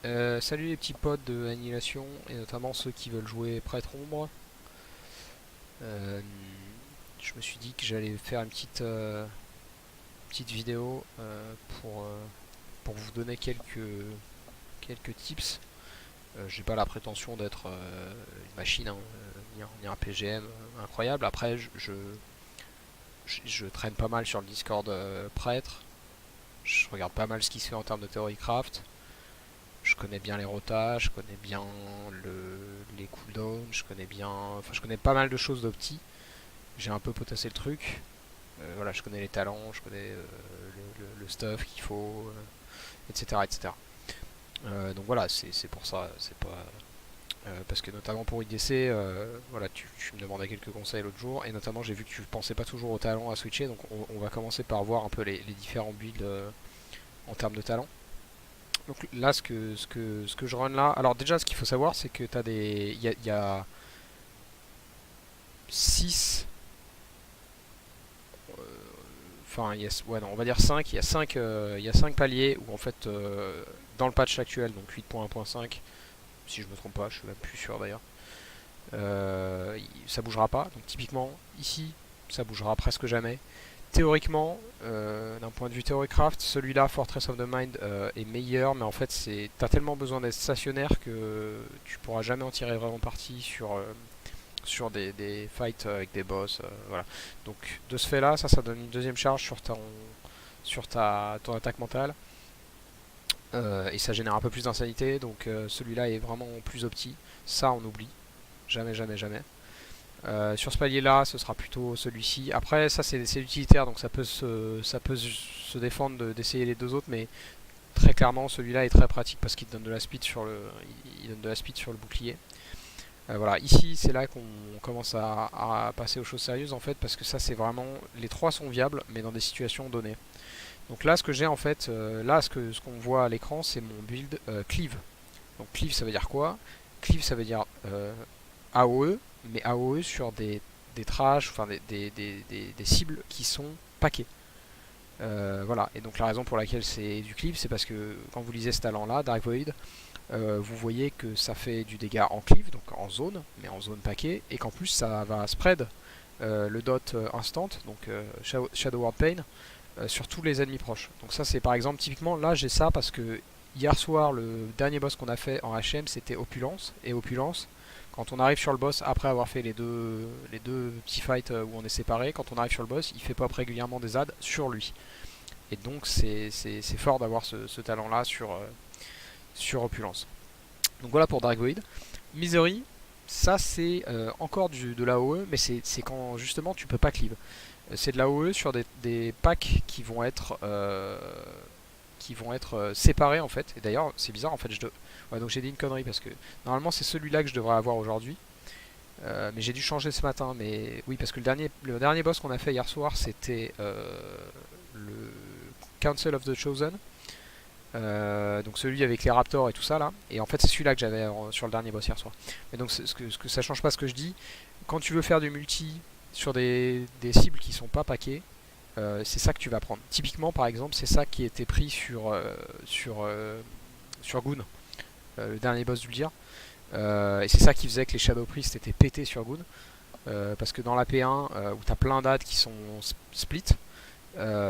Salut les petits potes de Annihilation, et notamment ceux qui veulent jouer Prêtre Ombre. Euh, je me suis dit que j'allais faire une petite vidéo pour vous donner quelques tips. J'ai pas la prétention d'être une machine, hein, ni un PGM incroyable. Après, je traîne pas mal sur le Discord Prêtre. Je regarde pas mal ce qui se fait en termes de Theorycraft. Je connais bien les rotas, je connais bien les cooldowns, je connais pas mal de choses d'Opti. J'ai un peu potassé le truc. Voilà, je connais les talents, je connais le stuff qu'il faut, etc., etc. Donc voilà, c'est pour ça, c'est pas parce que notamment pour IDC, voilà, tu me demandais quelques conseils l'autre jour, et notamment j'ai vu que tu pensais pas toujours aux talents à switcher, donc on va commencer par voir un peu les différents builds en termes de talents. Donc là, ce que je run là, alors déjà, ce qu'il faut savoir, c'est que t'as des, il y a 6, enfin, ouais, non, on va dire 5, il y a 5 paliers où en fait, dans le patch actuel, donc 8.1.5, si je me trompe pas, je suis même plus sûr d'ailleurs, ça bougera pas. Donc typiquement, ici, ça bougera presque jamais. Théoriquement, d'un point de vue Theorycraft, celui-là, Fortress of the Mind, est meilleur, mais en fait, t'as tellement besoin d'être stationnaire que tu pourras jamais en tirer vraiment parti sur des fights avec des boss. Voilà. Donc, de ce fait-là, ça donne une deuxième charge sur ton attaque mentale, et ça génère un peu plus d'insanité. Donc, celui-là est vraiment plus opti. Ça, on oublie. Jamais, jamais, jamais. Sur ce palier-là, ce sera plutôt celui-ci. Après, ça c'est utilitaire, donc ça peut se défendre d'essayer les deux autres, mais très clairement, celui-là est très pratique parce qu'il donne de la speed il donne de la speed sur le bouclier. Voilà, ici c'est là qu'on commence à passer aux choses sérieuses en fait, parce que ça c'est vraiment, les trois sont viables, mais dans des situations données. Donc là, ce que j'ai en fait, là ce qu'on voit à l'écran, c'est mon build cleave. Donc cleave, ça veut dire quoi? Cleave, ça veut dire AOE, mais AOE sur des trash, enfin des cibles qui sont paquets. Voilà, et donc la raison pour laquelle c'est du cleave, c'est parce que quand vous lisez ce talent-là, Dark Void, vous voyez que ça fait du dégât en cleave, donc en zone, mais en zone paquet, et qu'en plus ça va spread le dot instant, donc Shadow Word Pain, sur tous les ennemis proches. Donc ça c'est par exemple, typiquement là j'ai ça parce que hier soir le dernier boss qu'on a fait en HM c'était Opulence, et Opulence, quand on arrive sur le boss après avoir fait les deux petits fights où on est séparés, quand on arrive sur le boss il fait pop régulièrement des adds sur lui. Et donc c'est fort d'avoir ce talent là sur Opulence. Donc voilà pour Dark Void. Misery, ça c'est encore de l'AOE, mais c'est quand justement tu peux pas cleave. C'est de l'AOE sur des packs qui vont être séparés en fait. Et d'ailleurs c'est bizarre en fait, ouais, donc j'ai dit une connerie parce que normalement c'est celui-là que je devrais avoir aujourd'hui. Mais j'ai dû changer ce matin. Mais oui, parce que le dernier boss qu'on a fait hier soir c'était le Council of the Chosen. Donc celui avec les raptors et tout ça là. Et en fait c'est celui-là que j'avais sur le dernier boss hier soir. Mais donc ce que ça change pas ce que je dis. Quand tu veux faire du multi sur des cibles qui sont pas paquets, c'est ça que tu vas prendre. Typiquement par exemple c'est ça qui était pris sur Goon, le dernier boss du Lyr. Et c'est ça qui faisait que les Shadow Priest étaient pétés sur Goon. Parce que dans la P1 où t'as plein d'adds qui sont split,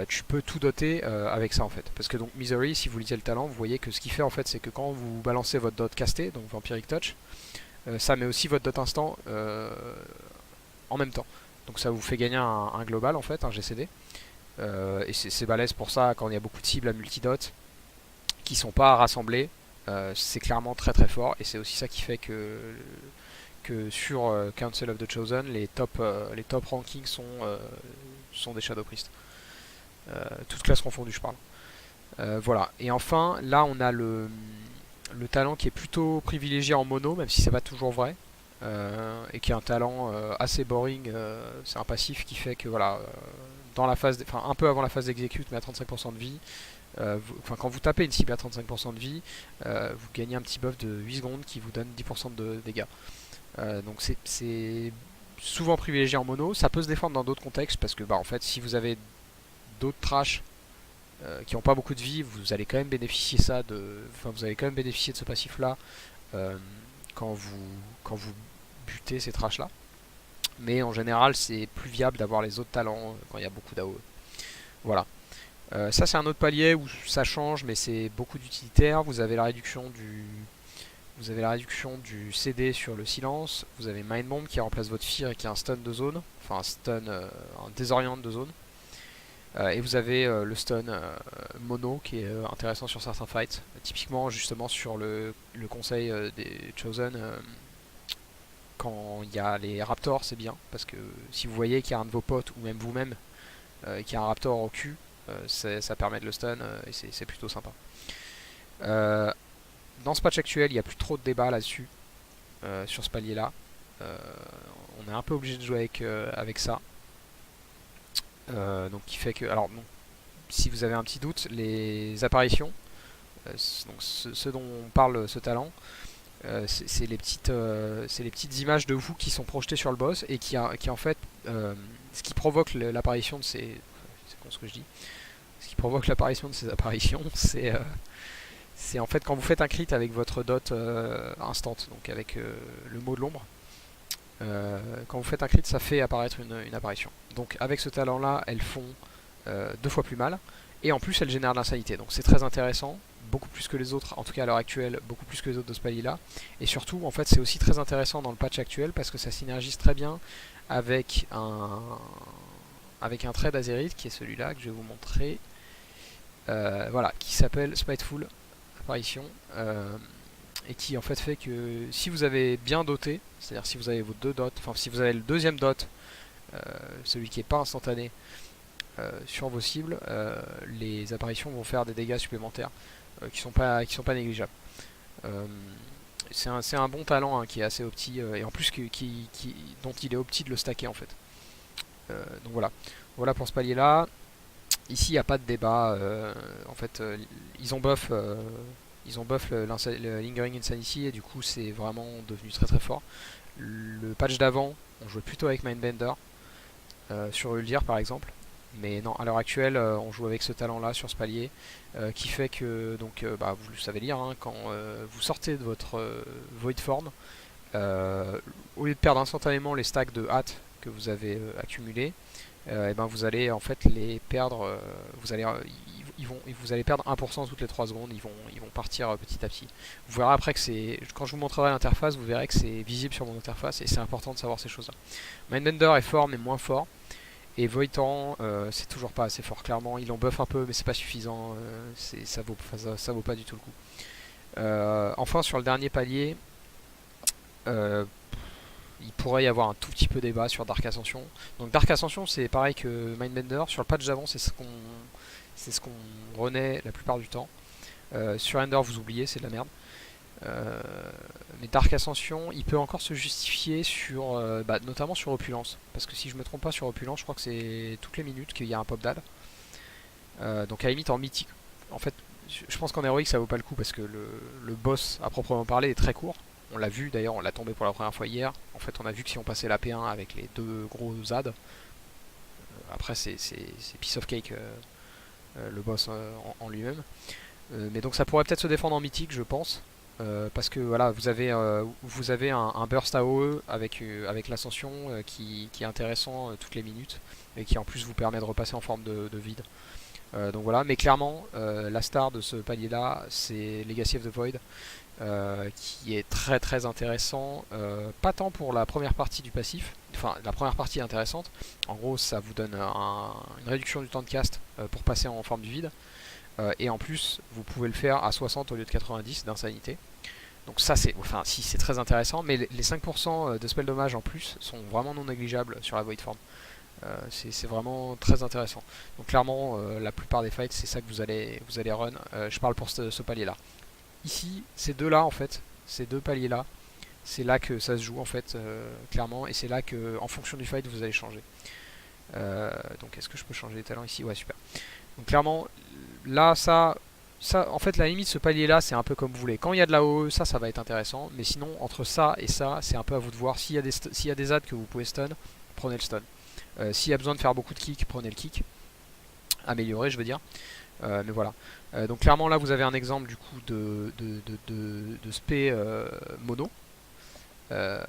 tu peux tout doter avec ça en fait. Parce que donc Misery, si vous lisez le talent, vous voyez que ce qu'il fait en fait, c'est que quand vous balancez votre dot casté, donc Vampiric Touch, ça met aussi votre dot instant en même temps. Donc ça vous fait gagner un global en fait, un GCD. Et c'est balèze pour ça quand il y a beaucoup de cibles à multidot qui sont pas rassemblées. C'est clairement très très fort, et c'est aussi ça qui fait que sur Council of the Chosen, les top rankings sont des Shadow Priest. Toutes classes confondues, je parle. Voilà. Et enfin, là, on a le talent qui est plutôt privilégié en mono, même si c'est pas toujours vrai. Et qui est un talent assez boring. C'est un passif qui fait que, voilà, dans la phase, enfin, un peu avant la phase d'exécute, mais à 35% de vie, quand vous tapez une cible à 35% de vie, vous gagnez un petit buff de 8 secondes qui vous donne 10% de dégâts. Donc c'est souvent privilégié en mono. Ça peut se défendre dans d'autres contextes parce que, bah, en fait, si vous avez d'autres trash qui n'ont pas beaucoup de vie, vous allez quand même bénéficier ça enfin vous allez quand même bénéficier de ce passif là quand vous butez ces trash là. Mais en général c'est plus viable d'avoir les autres talents quand il y a beaucoup d'AOE. Voilà. Ça c'est un autre palier où ça change mais c'est beaucoup d'utilitaires. Vous avez la réduction du CD sur le silence. Vous avez Mind Bomb qui remplace votre Fear et qui est un stun de zone. Enfin un stun, un désoriente de zone. Et vous avez le stun mono qui est intéressant sur certains fights. Typiquement justement sur le conseil des Chosen. Quand il y a les raptors c'est bien. Parce que si vous voyez qu'il y a un de vos potes ou même vous-même qui a un raptor au cul, ça permet de le stun et c'est plutôt sympa. Dans ce patch actuel, il n'y a plus trop de débat là-dessus, sur ce palier-là. On est un peu obligé de jouer avec ça. Donc qui fait que, alors bon, si vous avez un petit doute, les apparitions, donc ce dont on parle ce talent, c'est les petites images de vous qui sont projetées sur le boss et qui en fait, ce qui provoque l'apparition de ces, c'est con ce que je dis, ce qui provoque l'apparition de ces apparitions, c'est en fait quand vous faites un crit avec votre dot instant, donc avec le mot de l'ombre. Quand vous faites un crit, ça fait apparaître une apparition. Donc avec ce talent là, elles font 2 fois plus mal. Et en plus elles génèrent de l'insanité. Donc c'est très intéressant. Beaucoup plus que les autres, en tout cas à l'heure actuelle, beaucoup plus que les autres de ce palier là. Et surtout en fait c'est aussi très intéressant dans le patch actuel parce que ça synergise très bien avec un trait d'Azerith qui est celui-là que je vais vous montrer. Voilà, qui s'appelle Spiteful Apparition. Et qui en fait que si vous avez bien doté, c'est-à-dire si vous avez vos deux dots, enfin si vous avez le deuxième dot, celui qui n'est pas instantané, sur vos cibles, les apparitions vont faire des dégâts supplémentaires qui sont pas négligeables. C'est un bon talent qui est assez opti et en plus dont il est opti de le stacker en fait. Donc voilà pour ce palier là. Ici il n'y a pas de débat. En fait ils ont buff le Lingering Insanity et du coup c'est vraiment devenu très très fort. Le patch d'avant on jouait plutôt avec Mindbender sur Uldir par exemple, mais non, à l'heure actuelle on joue avec ce talent là sur ce palier qui fait que donc vous le savez lire quand vous sortez de votre Void Form, au lieu de perdre instantanément les stacks de hâte que vous avez accumulés, et ben vous allez en fait les perdre, vous allez perdre 1% toutes les 3 secondes, ils vont partir petit à petit. Vous verrez après que quand je vous montrerai l'interface, vous verrez que c'est visible sur mon interface et c'est important de savoir ces choses là. Mindbender est fort mais moins fort, et Voidtorrent c'est toujours pas assez fort clairement, ils l'ont buff un peu mais c'est pas suffisant, ça vaut pas du tout le coup. Enfin sur le dernier palier, il pourrait y avoir un tout petit peu débat sur Dark Ascension. Donc Dark Ascension c'est pareil que Mindbender, sur le patch d'avant c'est ce qu'on renaît la plupart du temps. Sur Ender vous oubliez, c'est de la merde. Mais Dark Ascension il peut encore se justifier sur notamment sur Opulence, parce que si je me trompe pas sur Opulence je crois que c'est toutes les minutes qu'il y a un pop dad. Donc à la limite en mythique, en fait je pense qu'en héroïque ça vaut pas le coup parce que le boss à proprement parler est très court. On l'a vu d'ailleurs, on l'a tombé pour la première fois hier. En fait on a vu que si on passait la P1 avec les deux gros ZAD, après c'est piece of cake le boss en lui-même. Mais donc ça pourrait peut-être se défendre en mythique je pense. Parce que voilà, vous avez un burst AOE avec l'ascension qui est intéressant toutes les minutes et qui en plus vous permet de repasser en forme de vide. Donc voilà, mais clairement la star de ce palier là c'est Legacy of the Void, qui est très très intéressant, pas tant pour la première partie du passif, enfin la première partie est intéressante, en gros ça vous donne une réduction du temps de cast pour passer en forme du vide, et en plus vous pouvez le faire à 60 au lieu de 90 d'insanité. Donc ça c'est très intéressant, mais les 5% de spell dommage en plus sont vraiment non négligeables sur la Void Form. C'est vraiment très intéressant. Donc clairement la plupart des fights c'est ça que vous allez run. Je parle pour ce palier là. Ici ces deux là en fait, ces deux paliers là, c'est là que ça se joue en fait clairement, et c'est là que en fonction du fight vous allez changer. Donc est-ce que je peux changer les talents ici? Ouais super. Donc clairement là ça en fait la limite ce palier là c'est un peu comme vous voulez. Quand il y a de la OE ça va être intéressant, mais sinon entre ça et ça c'est un peu à vous de voir. S'il y a des adds que vous pouvez stun, prenez le stun. S'il y a besoin de faire beaucoup de kick, prenez le kick. Amélioré je veux dire. Mais voilà. Donc clairement là vous avez un exemple du coup de spé mono. Euh,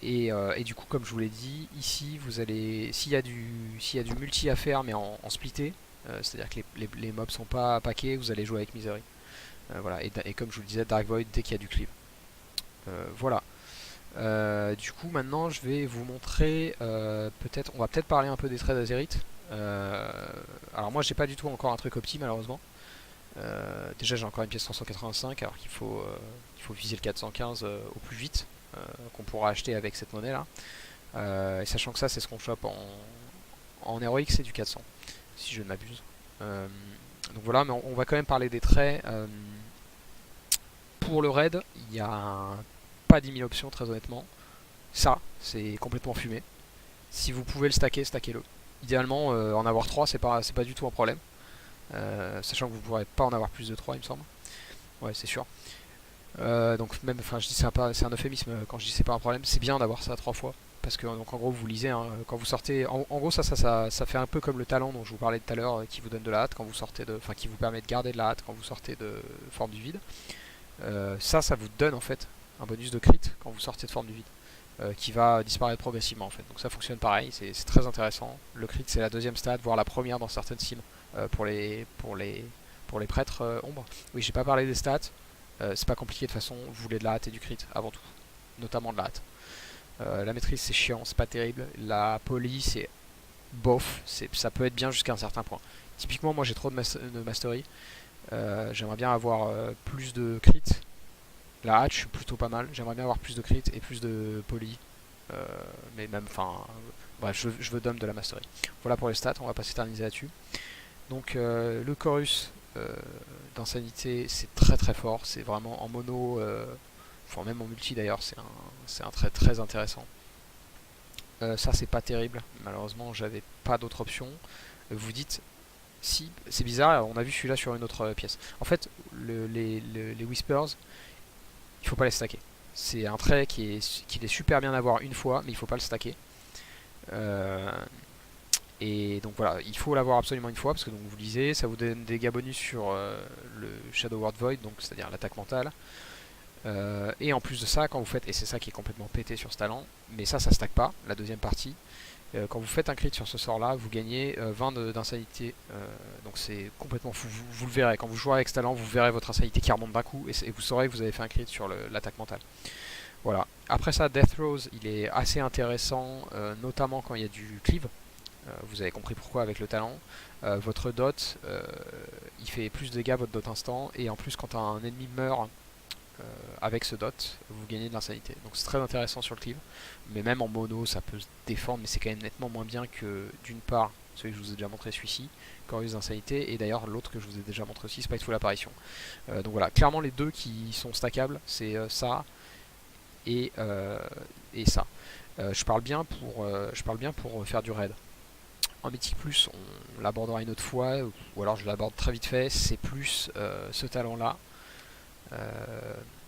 et du coup, comme je vous l'ai dit, ici, vous allez, s'il y a du multi à faire, mais en splitté, c'est-à-dire que les mobs sont pas packés, vous allez jouer avec Misery. Voilà. Et comme je vous le disais, Dark Void dès qu'il y a du cleave. Voilà. Du coup, maintenant, je vais vous montrer, on va peut-être parler un peu des trades Azerite. Alors moi, j'ai pas du tout encore un truc opti, malheureusement. Déjà, j'ai encore une pièce 385, alors qu'il faut viser le 415 au plus vite, qu'on pourra acheter avec cette monnaie là. Et sachant que ça, c'est ce qu'on chope en héroïque, c'est du 400, si je ne m'abuse. Donc voilà, mais on va quand même parler des traits. Pour le raid, il n'y a pas 10 000 options, très honnêtement. Ça, c'est complètement fumé. Si vous pouvez le stacker, stackez-le. Idéalement, en avoir 3, c'est pas du tout un problème. Sachant que vous ne pourrez pas en avoir plus de 3, il me semble. Ouais, c'est sûr. Donc même, enfin, je dis c'est un euphémisme quand je dis c'est pas un problème. C'est bien d'avoir ça 3 fois. Parce que donc en gros vous lisez hein, quand vous sortez, en gros ça fait un peu comme le talent dont je vous parlais tout à l'heure qui vous donne de la hâte quand vous sortez enfin qui vous permet de garder de la hâte quand vous sortez de forme du vide. Ça vous donne en fait un bonus de crit quand vous sortez de forme du vide. Qui va disparaître progressivement en fait. Donc ça fonctionne pareil, c'est très intéressant. Le crit c'est la deuxième stat, voire la première dans certaines sims pour les prêtres ombres. Oui, j'ai pas parlé des stats, c'est pas compliqué de toute façon, vous voulez de la hâte et du crit avant tout, notamment de la hâte. La maîtrise c'est chiant, c'est pas terrible. La poly c'est bof, ça peut être bien jusqu'à un certain point. Typiquement moi j'ai trop de mastery, j'aimerais bien avoir plus de crit. La hatch plutôt pas mal, j'aimerais bien avoir plus de crit et plus de poly. Mais même, enfin, bref, je veux dom de la mastery. Voilà pour les stats, on va pas s'éterniser là-dessus. Donc le chorus d'insanité, c'est très très fort, c'est vraiment en mono, enfin même en multi d'ailleurs, c'est un trait très intéressant. Ça c'est pas terrible, malheureusement j'avais pas d'autre option. Vous dites, si, c'est bizarre, on a vu celui-là sur une autre pièce. En fait, les Whispers, il faut pas les stacker. C'est un trait qui est super bien à avoir une fois, mais il faut pas le stacker. Euh, et donc voilà, il faut l'avoir absolument une fois parce que donc vous lisez, ça vous donne des dégâts bonus sur le Shadow Word Void, donc c'est-à-dire l'attaque mentale. Et en plus de ça, quand vous faites, et c'est ça qui est complètement pété sur ce talent, mais ça stack pas, la deuxième partie. Quand vous faites un crit sur ce sort là, vous gagnez 20 d'insanité, donc c'est complètement fou, vous le verrez, quand vous jouerez avec ce talent, vous verrez votre insanité qui remonte d'un coup, et vous saurez que vous avez fait un crit sur l'attaque mentale. Voilà. Après ça, Death Rose, il est assez intéressant, notamment quand il y a du cleave. Vous avez compris pourquoi avec le talent. Votre dot, il fait plus de dégâts votre dot instant, et en plus quand un ennemi meurt avec ce dot, vous gagnez de l'insanité. Donc c'est très intéressant sur le cleave. Mais même en mono, ça peut se défendre, mais c'est quand même nettement moins bien que d'une part celui que je vous ai déjà montré, celui-ci, Chorus d'insanité, et d'ailleurs l'autre que je vous ai déjà montré aussi, Spiteful Apparition. Donc voilà, clairement les deux qui sont stackables, c'est ça et, ça. Je parle bien pour faire du raid. En Mythic Plus, on l'abordera une autre fois, ou alors je l'aborde très vite fait, c'est plus ce talent-là.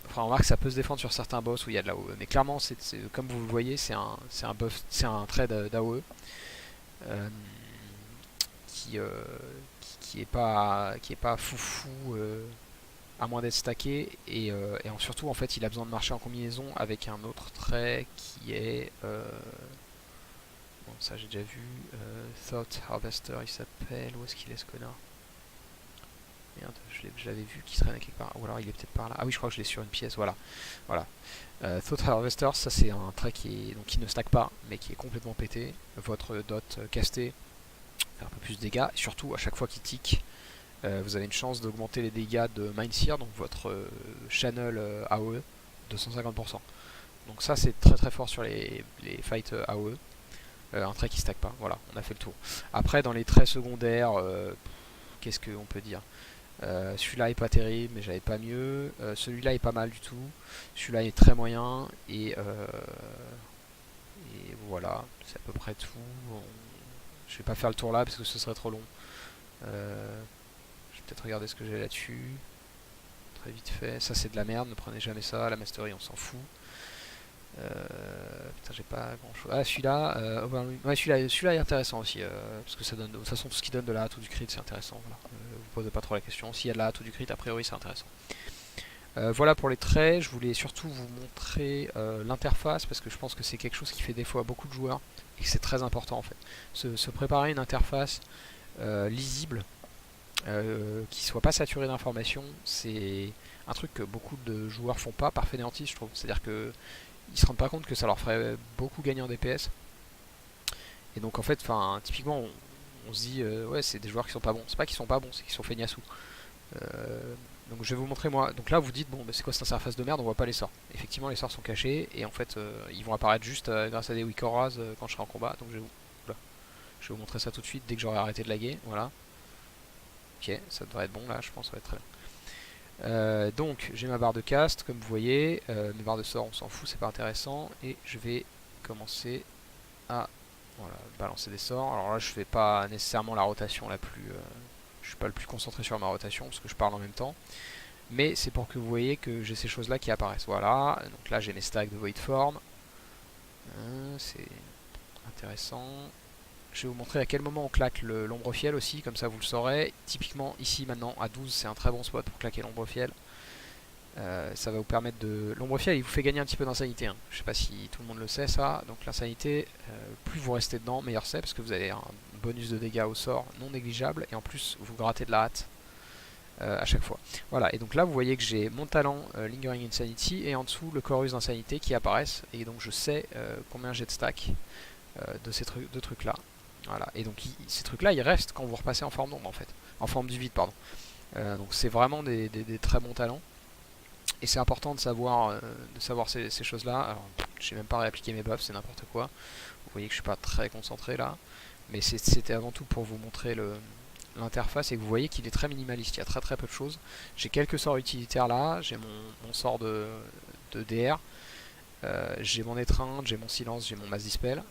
Enfin, on remarque que ça peut se défendre sur certains boss où il y a de l'AOE, mais clairement, comme vous le voyez, c'est un buff, c'est un trait d'AOE euh, qui, euh, qui est pas foufou à moins d'être stacké, et surtout en fait il a besoin de marcher en combinaison avec un autre trait qui est bon, ça j'ai déjà vu, Thought Harvester il s'appelle, où est-ce qu'il est ce connard? Merde, je l'avais vu qui traînait quelque part, ou alors il est peut-être par là. Ah oui, je crois que je l'ai sur une pièce, voilà. Voilà. Thought Harvester, ça c'est un trait qui ne stack pas, mais qui est complètement pété. Votre dot casté fait un peu plus de dégâts, et surtout à chaque fois qu'il tic, vous avez une chance d'augmenter les dégâts de Mindsear, donc votre channel AOE, de 150%. Donc ça c'est très très fort sur les fights AOE. Un trait qui stack pas, voilà, on a fait le tour. Après dans les traits secondaires, qu'est-ce qu'on peut dire? Celui-là est pas terrible, mais j'avais pas mieux. Celui-là est pas mal du tout. Celui-là est très moyen. Et voilà, c'est à peu près tout. Je vais pas faire le tour là parce que ce serait trop long. Je vais peut-être regarder ce que j'ai là-dessus. Très vite fait. Ça c'est de la merde, ne prenez jamais ça. La mastery on s'en fout. Putain, j'ai pas grand chose. Ah, celui-là, ouais, celui-là est intéressant aussi, parce que ça donne, de toute façon, tout ce qui donne de la hâte ou du crit, c'est intéressant. Voilà. Vous posez pas trop la question. S'il y a de la hâte ou du crit, a priori, c'est intéressant. Voilà pour les traits. Je voulais surtout vous montrer l'interface, parce que je pense que c'est quelque chose qui fait défaut à beaucoup de joueurs, et que c'est très important en fait. Se préparer une interface lisible, qui soit pas saturée d'informations, c'est un truc que beaucoup de joueurs font pas par fainéantise, je trouve. C'est-à-dire que ils se rendent pas compte que ça leur ferait beaucoup gagner en DPS. Et donc en fait, enfin, typiquement, on se dit, ouais, c'est des joueurs qui sont pas bons. C'est pas qu'ils sont pas bons, c'est qu'ils sont feignasses. Donc je vais vous montrer moi. Donc là, vous dites, bon, bah, c'est quoi cette interface de merde, on voit pas les sorts. Effectivement, les sorts sont cachés et en fait, ils vont apparaître juste grâce à des weak auras quand je serai en combat. Donc je vais vous montrer ça tout de suite dès que j'aurai arrêté de laguer. Voilà. Ok, ça devrait être bon là, je pense, ça va être très bien. Donc j'ai ma barre de cast, comme vous voyez. Mes barres de sort, on s'en fout, c'est pas intéressant. Et je vais commencer à voilà, balancer des sorts. Alors là, je fais pas nécessairement la rotation la plus. Je suis pas le plus concentré sur ma rotation parce que je parle en même temps. Mais c'est pour que vous voyez que j'ai ces choses là qui apparaissent. Voilà, donc là j'ai mes stacks de void form. C'est intéressant. Je vais vous montrer à quel moment on claque l'ombre-fiel aussi, comme ça vous le saurez. Typiquement ici maintenant à 12 c'est un très bon spot pour claquer l'ombre-fiel. Ça va vous permettre de... L'ombre-fiel il vous fait gagner un petit peu d'insanité, hein. Je sais pas si tout le monde le sait ça. Donc l'insanité, plus vous restez dedans, meilleur c'est, parce que vous avez un bonus de dégâts au sort non négligeable. Et en plus vous grattez de la hâte à chaque fois. Voilà, et donc là vous voyez que j'ai mon talent Lingering Insanity et en dessous le Chorus d'Insanité qui apparaissent. Et donc je sais combien j'ai de stack de ces trucs là. Voilà, et donc ces trucs là ils restent quand vous repassez en forme d'ombre en fait. En forme du vide, pardon. Donc c'est vraiment des très bons talents. Et c'est important de savoir ces choses là. Alors j'ai même pas réappliqué mes buffs, c'est n'importe quoi. Vous voyez que je suis pas très concentré là. Mais c'était avant tout pour vous montrer l'interface et que vous voyez qu'il est très minimaliste, il y a très peu de choses. J'ai quelques sorts utilitaires là, j'ai mon sort de DR, j'ai mon étreinte, j'ai mon silence, j'ai mon mass dispel,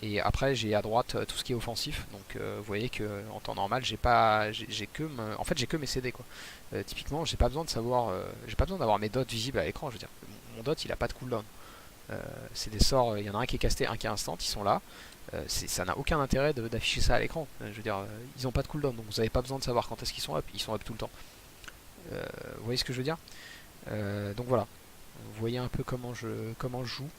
et après j'ai à droite tout ce qui est offensif. Donc vous voyez que en temps normal j'ai pas, en fait j'ai que mes CD quoi. Typiquement j'ai pas besoin de savoir, j'ai pas besoin d'avoir mes dots visibles à l'écran. Je veux dire, mon dot il a pas de cooldown. C'est des sorts, il y en a un qui est casté, un qui est instant, ils sont là. Ça n'a aucun intérêt d'afficher ça à l'écran. Je veux dire, ils n'ont pas de cooldown, donc vous n'avez pas besoin de savoir quand est-ce qu'ils sont up. Ils sont up tout le temps. Vous voyez ce que je veux dire? Donc voilà. Vous voyez un peu comment je joue.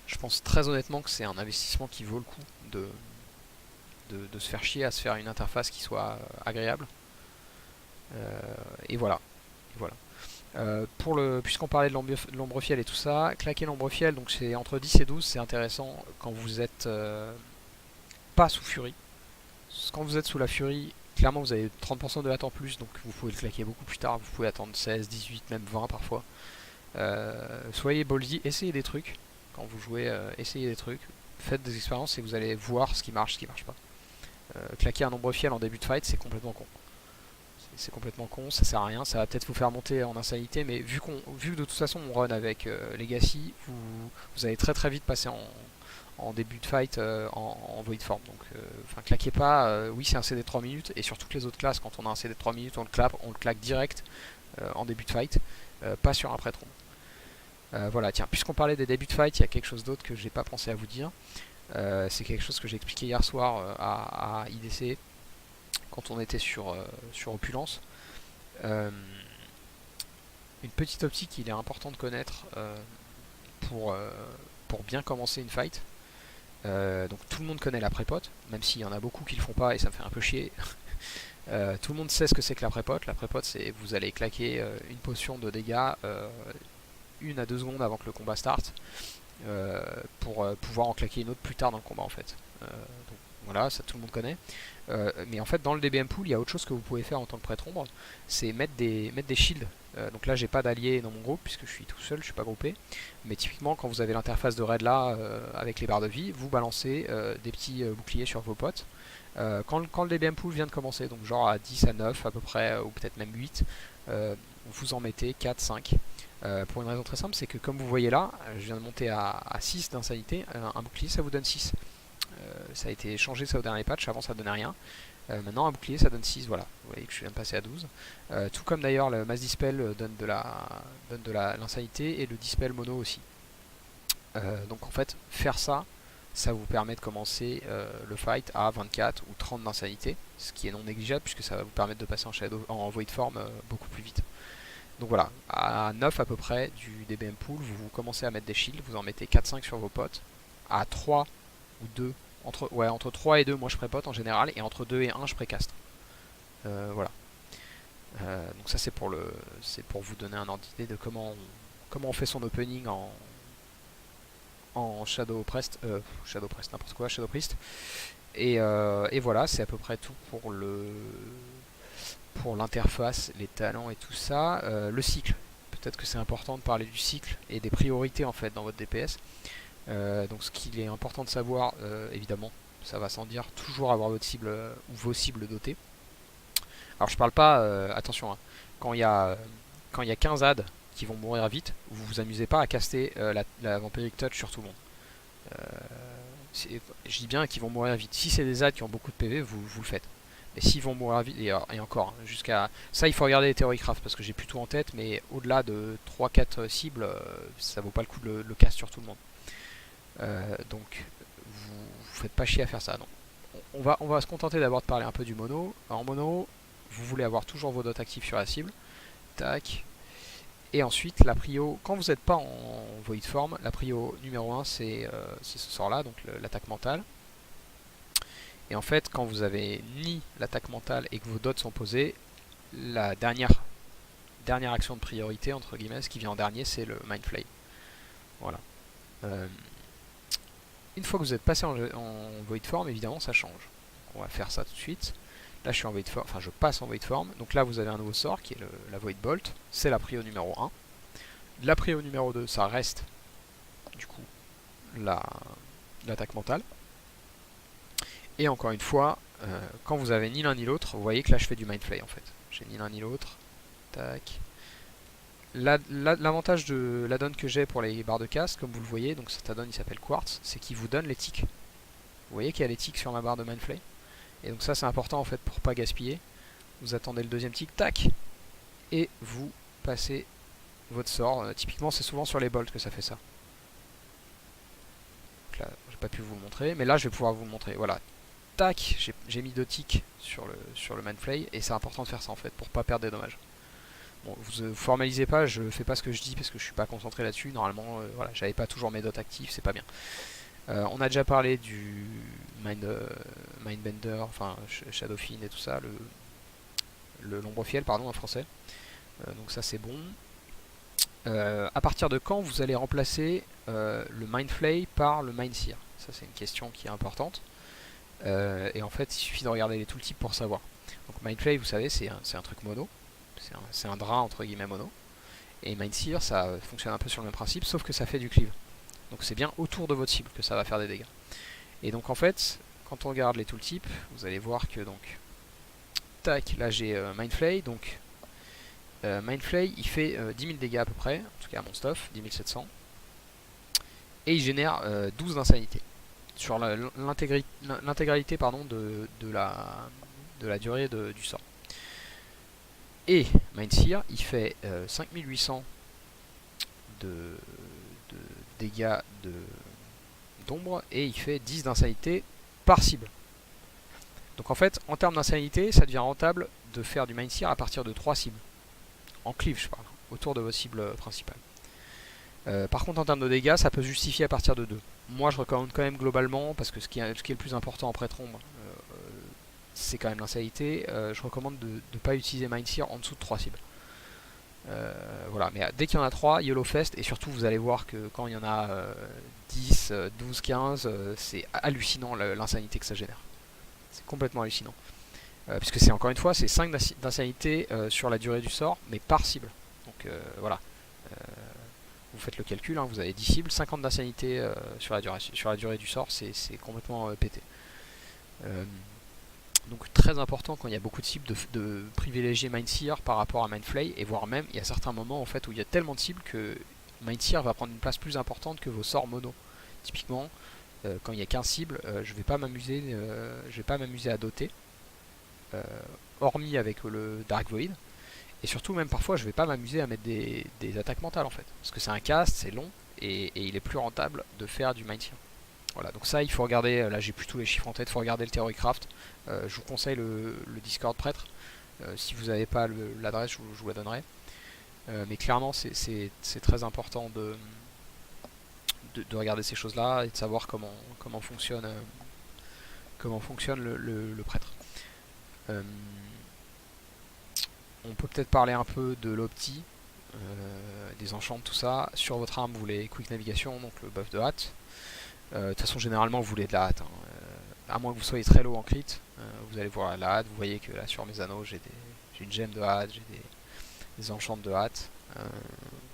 Je pense très honnêtement que c'est un investissement qui vaut le coup de se faire chier à se faire une interface qui soit agréable. Et voilà. Et voilà. Puisqu'on parlait de l'ombre-fiel et tout ça, claquer l'ombre-fiel, donc c'est entre 10 et 12, c'est intéressant quand vous êtes pas sous furie. Quand vous êtes sous la furie, clairement vous avez 30% de hâte en plus, donc vous pouvez le claquer beaucoup plus tard, vous pouvez attendre 16, 18, même 20 parfois. Soyez ballsy, essayez des trucs. Quand vous jouez, essayez des trucs. Faites des expériences et vous allez voir ce qui marche pas. Claquer un ombre-fiel en début de fight, c'est complètement con. C'est complètement con, ça sert à rien, ça va peut-être vous faire monter en insanité, mais vu que de toute façon on run avec Legacy, vous allez très vite passer en début de fight en void form. Donc claquez pas, oui c'est un CD de 3 minutes, et sur toutes les autres classes, quand on a un CD de 3 minutes, on le claque direct en début de fight, pas sur un prêtre. Voilà, tiens, puisqu'on parlait des débuts de fight, il y a quelque chose d'autre que j'ai pas pensé à vous dire. C'est quelque chose que j'ai expliqué hier soir à IDC quand on était sur Opulence. Une petite optique qu'il est important de connaître pour bien commencer une fight. Donc tout le monde connaît la prépote, même s'il y en a beaucoup qui le font pas et ça me fait un peu chier. Tout le monde sait ce que c'est que la prépote. La prépote, c'est vous allez claquer une potion de dégâts 1 à 2 secondes avant que le combat starte pour pouvoir en claquer une autre plus tard dans le combat en fait. Donc voilà, ça tout le monde connaît. Mais en fait dans le DBM pool il y a autre chose que vous pouvez faire en tant que prêtre ombre, c'est mettre des shields. Donc là j'ai pas d'alliés dans mon groupe puisque je suis tout seul, je suis pas groupé. Mais typiquement quand vous avez l'interface de raid là avec les barres de vie, vous balancez des petits boucliers sur vos potes. Quand le DBM pool vient de commencer, donc genre à 10 à 9 à peu près, ou peut-être même 8, vous en mettez 4, 5. Pour une raison très simple, c'est que comme vous voyez là, je viens de monter à 6 d'insanité, un bouclier ça vous donne 6. Ça a été changé ça au dernier patch, avant ça donnait rien. Maintenant un bouclier ça donne 6, voilà. Vous voyez que je viens de passer à 12. Tout comme d'ailleurs le mass dispel donne de l'insanité et le dispel mono aussi. Donc en fait, faire ça, ça vous permet de commencer le fight à 24 ou 30 d'insanité, ce qui est non négligeable puisque ça va vous permettre de passer en void form beaucoup plus vite. Donc voilà, à 9 à peu près du DBM pool, vous commencez à mettre des shields, vous en mettez 4-5 sur vos potes. À 3 ou 2, entre 3 et 2, moi je prépote en général, et entre 2 et 1, je précaste. Voilà. Donc ça c'est pour vous donner un ordre d'idée de comment on fait son opening en Shadow Priest, n'importe quoi, Shadow Priest. Et voilà, c'est à peu près tout pour l'interface, les talents et tout ça. Le cycle, peut-être que c'est important de parler du cycle et des priorités en fait dans votre DPS. Donc ce qu'il est important de savoir, évidemment, ça va sans dire, toujours avoir votre cible ou vos cibles dotées. Alors je parle pas, attention, hein, quand il y a 15 adds qui vont mourir vite, vous vous amusez pas à caster la Vampiric Touch sur tout le monde. Je dis bien qu'ils vont mourir vite. Si c'est des adds qui ont beaucoup de PV, vous le faites. Mais s'ils vont mourir vite, et encore, hein, jusqu'à... Ça, il faut regarder les Theory Craft, parce que j'ai plus tout en tête, mais au-delà de 3-4 cibles, ça vaut pas le coup de le cast sur tout le monde. Donc, vous faites pas chier à faire ça. Non. On va se contenter d'abord de parler un peu du mono. Alors, en mono, vous voulez avoir toujours vos dots actifs sur la cible. Tac. Et ensuite, la prio, quand vous n'êtes pas en void form, la prio numéro 1, c'est ce sort-là, donc l'attaque mentale. Et en fait, quand vous avez ni l'attaque mentale et que vos dots sont posés, la dernière action de priorité, entre guillemets, ce qui vient en dernier, c'est le Mind Flay. Voilà. Une fois que vous êtes passé en void form, évidemment, ça change. Donc on va faire ça tout de suite. Là, je suis en void form, enfin, je passe en void form. Donc là, vous avez un nouveau sort qui est la Void Bolt. C'est la prio numéro 1. La prio numéro 2, ça reste, du coup, l'attaque mentale. Et encore une fois, quand vous avez ni l'un ni l'autre, vous voyez que là je fais du Mindflay en fait. J'ai ni l'un ni l'autre. Tac. L'avantage de l'add-on que j'ai pour les barres de casse, comme vous le voyez, donc cet add-on il s'appelle Quartz, c'est qu'il vous donne les tics. Vous voyez qu'il y a les tics sur ma barre de Mindflay. Et donc ça c'est important en fait pour pas gaspiller. Vous attendez le deuxième tic, tac, et vous passez votre sort. Typiquement c'est souvent sur les bolts que ça fait ça. Donc là j'ai pas pu vous le montrer, mais là je vais pouvoir vous le montrer. Voilà. Tac, j'ai mis 2 tics sur le Mindflay, et c'est important de faire ça en fait pour pas perdre des dommages. Bon, vous formalisez pas, je fais pas ce que je dis parce que je suis pas concentré là-dessus. Normalement, voilà, j'avais pas toujours mes dots actifs, c'est pas bien. On a déjà parlé du Mindbender, enfin Shadowfin et tout ça, le Lombre-Fiel, pardon, en français. Donc ça c'est bon. À partir de quand vous allez remplacer le Mindflay par le Mindsear? Ça c'est une question qui est importante. Et en fait, il suffit de regarder les tooltips pour savoir. Donc Mindflay, vous savez, c'est un truc mono. C'est un drap entre guillemets mono. Et Mindsear, ça fonctionne un peu sur le même principe, sauf que ça fait du cleave. Donc c'est bien autour de votre cible que ça va faire des dégâts. Et donc en fait, quand on regarde les tooltips, vous allez voir que donc... Tac, là j'ai Mindflay, donc... Mindflay, il fait 10 000 dégâts à peu près, en tout cas à mon stuff, 10 700. Et il génère 12 d'insanité. Sur l'intégralité de la durée du sort. Et Mindsear, il fait 5800 de dégâts d'ombre et il fait 10 d'insanité par cible. Donc en fait, en termes d'insanité, ça devient rentable de faire du Mindsear à partir de 3 cibles. En cleave, je parle, autour de vos cibles principales. Par contre, en termes de dégâts, ça peut se justifier à partir de 2. Moi, je recommande quand même globalement, parce que ce qui est le plus important en prêtre-ombre, c'est quand même l'insanité. Je recommande de ne pas utiliser Mindsear en dessous de 3 cibles. Voilà, mais dès qu'il y en a 3, YOLO Fest, et surtout vous allez voir que quand il y en a 10, 12, 15, c'est hallucinant l'insanité que ça génère. C'est complètement hallucinant. Puisque c'est encore une fois, c'est 5 d'insanité sur la durée du sort, mais par cible. Donc voilà. Vous faites le calcul, hein, vous avez 10 cibles, 50 d'insanité sur la durée du sort, c'est complètement pété. Donc très important quand il y a beaucoup de cibles de privilégier Mindsear par rapport à Mindflay, et voire même il y a certains moments en fait où il y a tellement de cibles que Mindsear va prendre une place plus importante que vos sorts mono. Typiquement, quand il y a 15 cibles, je vais pas m'amuser à doter, hormis avec le Dark Void. Et surtout, même parfois, je vais pas m'amuser à mettre des attaques mentales en fait. Parce que c'est un cast, c'est long, et il est plus rentable de faire du maintien. Voilà, donc ça il faut regarder, là j'ai plus tous les chiffres en tête, il faut regarder le Theorycraft. Je vous conseille le Discord prêtre. Si vous n'avez pas l'adresse, je vous la donnerai. Mais clairement c'est très important de regarder ces choses là et de savoir comment fonctionne le prêtre. On peut peut-être parler un peu de l'opti, des enchants, tout ça. Sur votre arme, vous voulez quick navigation, donc le buff de hâte. De toute façon, généralement, vous voulez de la hâte. À moins que vous soyez très low en crit, vous allez voir la hâte. Vous voyez que là, sur mes anneaux, j'ai une gemme de hâte, j'ai des enchants de hâte.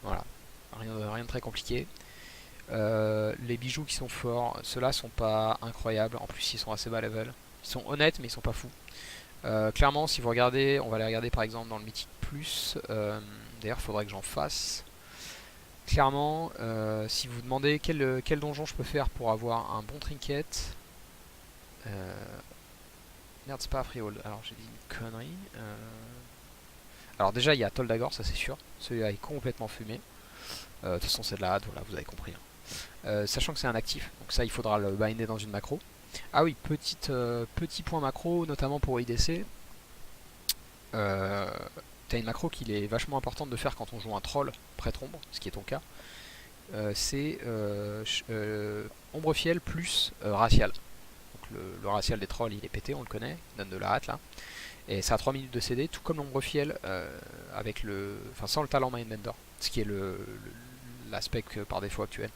Voilà, rien de très compliqué. Les bijoux qui sont forts, ceux-là sont pas incroyables. En plus, ils sont assez bas level. Ils sont honnêtes, mais ils sont pas fous. Clairement, si vous regardez, on va les regarder par exemple dans le Mythique Plus. D'ailleurs, il faudrait que j'en fasse. Clairement, si vous demandez quel donjon je peux faire pour avoir un bon trinket. Merde, c'est pas Freehold. Alors, j'ai dit une connerie. Alors, déjà, il y a Toldagor, ça c'est sûr. Celui-là est complètement fumé. De toute façon, c'est de la hâte, voilà, vous avez compris. Sachant que c'est un actif, donc ça, il faudra le binder dans une macro. Ah oui, petit point macro, notamment pour IDC. T'as une macro qu'il est vachement importante de faire quand on joue un troll prêtre ombre, ce qui est ton cas. C'est Ombre-Fiel plus racial. Donc le racial des trolls il est pété, on le connaît, il donne de la hâte là. Et ça a 3 minutes de CD, tout comme l'Ombre-Fiel avec sans le talent Mindbender, ce qui est l'aspect par défaut actuel.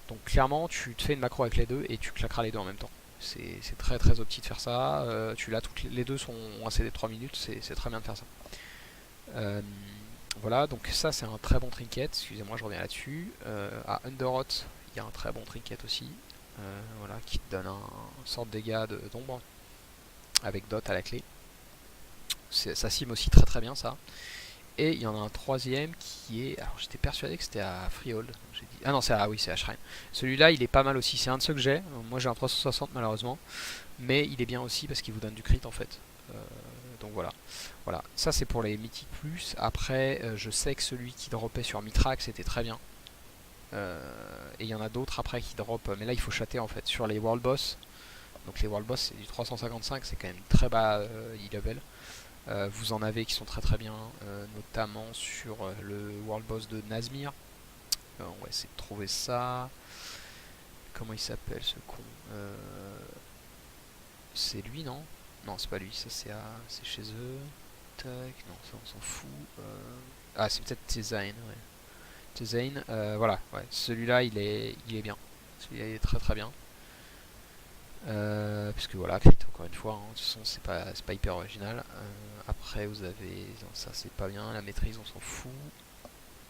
Donc clairement tu te fais une macro avec les deux et tu claqueras les deux en même temps. C'est très très opti de faire ça. Les deux sont un CD de 3 minutes, c'est très bien de faire ça. Voilà, donc ça c'est un très bon trinket. Excusez-moi, je reviens là-dessus. À Underhot, il y a un très bon trinket aussi. Voilà, qui te donne un sort de dégâts d'ombre avec dot à la clé. Ça sim aussi très très bien ça. Et il y en a un troisième qui est... Alors j'étais persuadé que c'était à Freehold. Ah non, c'est à Shrine. Celui-là il est pas mal aussi. C'est un de ceux que j'ai. Moi j'ai un 360 malheureusement. Mais il est bien aussi parce qu'il vous donne du crit en fait. Donc voilà. Voilà. Ça c'est pour les mythiques plus. Après je sais que celui qui dropait sur Mitrax c'était très bien. Et il y en a d'autres après qui drop. Mais là il faut chatter en fait. Sur les World Boss. Donc les World Boss c'est du 355. C'est quand même très bas e-level. Vous en avez qui sont très très bien, notamment sur le World Boss de Nazmir. On va essayer de trouver ça. Comment il s'appelle ce con C'est lui, non? Non, c'est pas lui, ça c'est chez eux. Tac, non, ça on s'en fout. Ah, c'est peut-être Tezain, ouais. Tezain, voilà, ouais. Celui-là il est bien. Celui-là il est très très bien. Puisque voilà, crit encore une fois, hein. De toute façon c'est pas hyper original. Après vous avez, non, ça c'est pas bien, la maîtrise on s'en fout.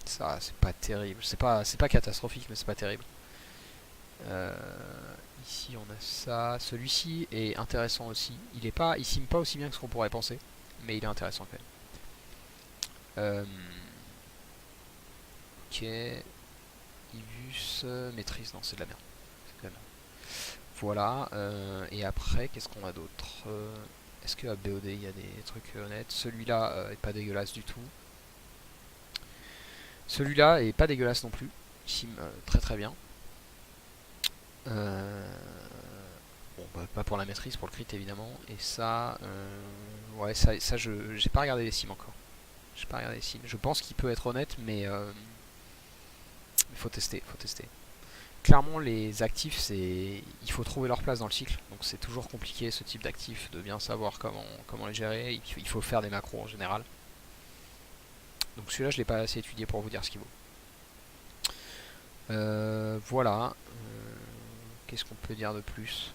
Ça c'est pas terrible, c'est pas catastrophique mais c'est pas terrible. Ici on a ça, celui-ci est intéressant aussi. Il sim pas aussi bien que ce qu'on pourrait penser, mais il est intéressant quand même. Ok, Ivus, maîtrise, non c'est de la merde. Voilà, et après, qu'est-ce qu'on a d'autre? Est-ce qu'à BOD il y a des trucs honnêtes? Celui-là est pas dégueulasse du tout. Celui-là est pas dégueulasse non plus. Il sim très très bien. Bon, bah, pas pour la maîtrise, pour le crit évidemment. Et ça, ouais, ça j'ai pas regardé les sims encore. J'ai pas regardé les sims. Je pense qu'il peut être honnête, mais il faut tester, Clairement les actifs il faut trouver leur place dans le cycle, donc c'est toujours compliqué ce type d'actifs de bien savoir comment les gérer, il faut faire des macros en général. Donc celui-là je l'ai pas assez étudié pour vous dire ce qu'il vaut. Voilà. Qu'est-ce qu'on peut dire de plus?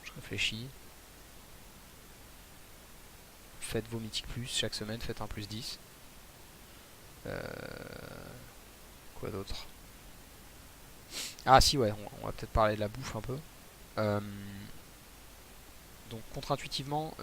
Je réfléchis. Faites vos mythiques plus chaque semaine, faites un plus 10. Quoi d'autre? Ah si ouais, on va peut-être parler de la bouffe un peu. Donc contre-intuitivement,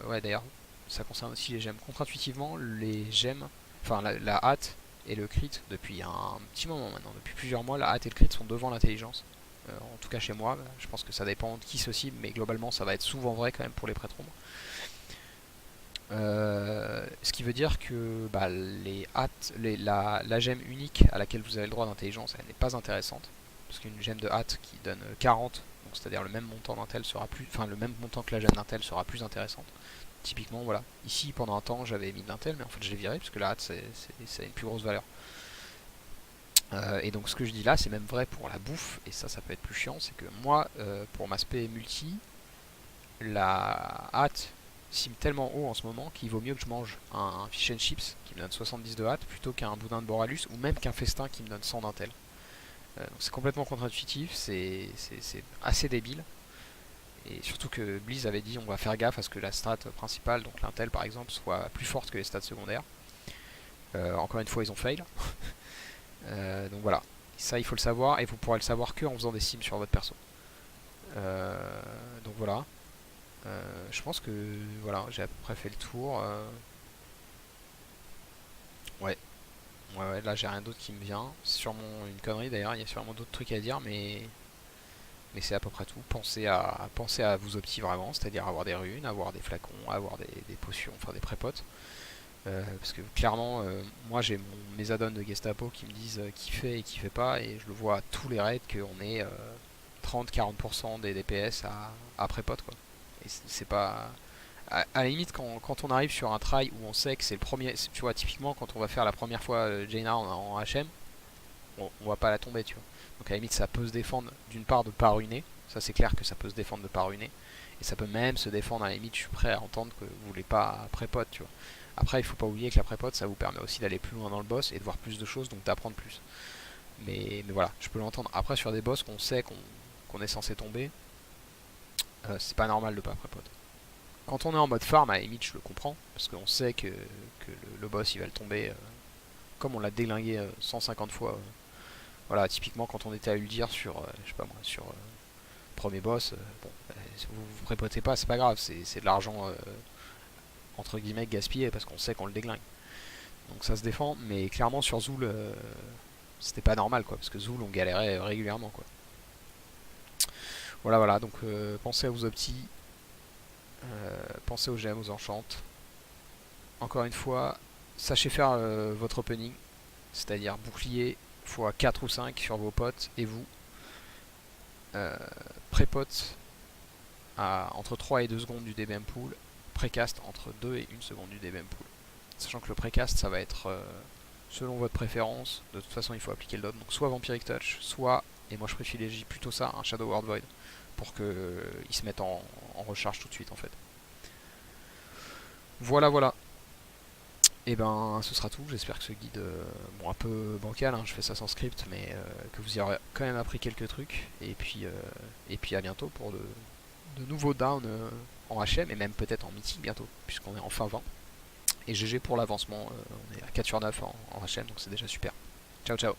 ouais d'ailleurs ça concerne aussi les gemmes. Contre-intuitivement les gemmes, enfin la hâte et le crit depuis un petit moment maintenant, depuis plusieurs mois, la hâte et le crit sont devant l'intelligence. En tout cas chez moi, je pense que ça dépend de qui ceci, mais globalement ça va être souvent vrai quand même pour les prêtres ombres. Ce qui veut dire que bah, la gemme unique à laquelle vous avez le droit d'intelligence, elle n'est pas intéressante. Parce qu'une gemme de hâte qui donne 40, donc c'est-à-dire le même montant d'intel sera plus. Enfin le même montant que la gemme d'intel sera plus intéressante. Typiquement voilà. Ici pendant un temps j'avais mis de l'intel, mais en fait je l'ai viré parce que la hâte c'est une plus grosse valeur. Et donc ce que je dis là c'est même vrai pour la bouffe, et ça peut être plus chiant, c'est que moi pour ma spé multi, la hâte sim tellement haut en ce moment qu'il vaut mieux que je mange un fish and chips qui me donne 70 de hâte plutôt qu'un boudin de Boralus ou même qu'un festin qui me donne 100 d'intel. Donc c'est complètement contre-intuitif, c'est assez débile. Et surtout que Blizz avait dit on va faire gaffe à ce que la strat principale, donc l'intel par exemple, soit plus forte que les stats secondaires. Encore une fois ils ont fail. Donc voilà, ça il faut le savoir, et vous pourrez le savoir que en faisant des sims sur votre perso. Donc voilà. Je pense que voilà, j'ai à peu près fait le tour. Ouais. Ouais, là j'ai rien d'autre qui me vient. C'est sûrement une connerie d'ailleurs, il y a sûrement d'autres trucs à dire, mais c'est à peu près tout. Pensez à vous opti vraiment, c'est-à-dire avoir des runes, avoir des flacons, avoir des potions, enfin des prépotes. Parce que clairement, moi j'ai mes add-ons de Gestapo qui me disent qui fait et qui fait pas, et je le vois à tous les raids qu'on est 30-40% des DPS à prépote quoi. Et c'est pas. À la limite, quand on arrive sur un try où on sait que c'est le premier. Tu vois, typiquement, quand on va faire la première fois Jaina en HM, on va pas la tomber, tu vois. Donc à la limite, ça peut se défendre d'une part de pas ruiner. Ça, c'est clair que ça peut se défendre de pas ruiner. Et ça peut même se défendre à la limite, je suis prêt à entendre que vous voulez pas prépote, tu vois. Après, il faut pas oublier que la prépote, ça vous permet aussi d'aller plus loin dans le boss et de voir plus de choses, donc d'apprendre plus. Mais voilà, je peux l'entendre. Après, sur des boss qu'on sait qu'on est censé tomber, c'est pas normal de pas prépote. Quand on est en mode farm, à la limite, je le comprends, parce qu'on sait que le boss il va le tomber, comme on l'a déglingué 150 fois. Voilà, typiquement quand on était à Uldir sur, je sais pas moi, sur premier boss, bon, si vous prépotez pas, c'est pas grave, c'est de l'argent entre guillemets gaspillé parce qu'on sait qu'on le déglingue. Donc ça se défend, mais clairement sur Zoul, c'était pas normal quoi, parce que Zoul on galérait régulièrement quoi. Voilà, voilà, donc pensez à vos optis, pensez aux gemmes, aux enchantes. Encore une fois, sachez faire votre opening, c'est-à-dire bouclier x 4 ou 5 sur vos potes et vous. Pré-pote à entre 3 et 2 secondes du DBM pool, précast entre 2 et 1 seconde du DBM pool. Sachant que le précast ça va être selon votre préférence, de toute façon il faut appliquer le dot, donc soit Vampiric Touch, soit, et moi je privilégie plutôt ça, un Shadow Word Void, pour qu'il se mette en recharge tout de suite en fait. Voilà, voilà. Et ben ce sera tout, j'espère que ce guide, bon un peu bancal, hein, je fais ça sans script, mais que vous y aurez quand même appris quelques trucs, et puis à bientôt pour de nouveaux downs en HM, et même peut-être en mythique bientôt, puisqu'on est en fin 20. Et GG pour l'avancement, on est à 4 sur 9 en HM, donc c'est déjà super. Ciao ciao.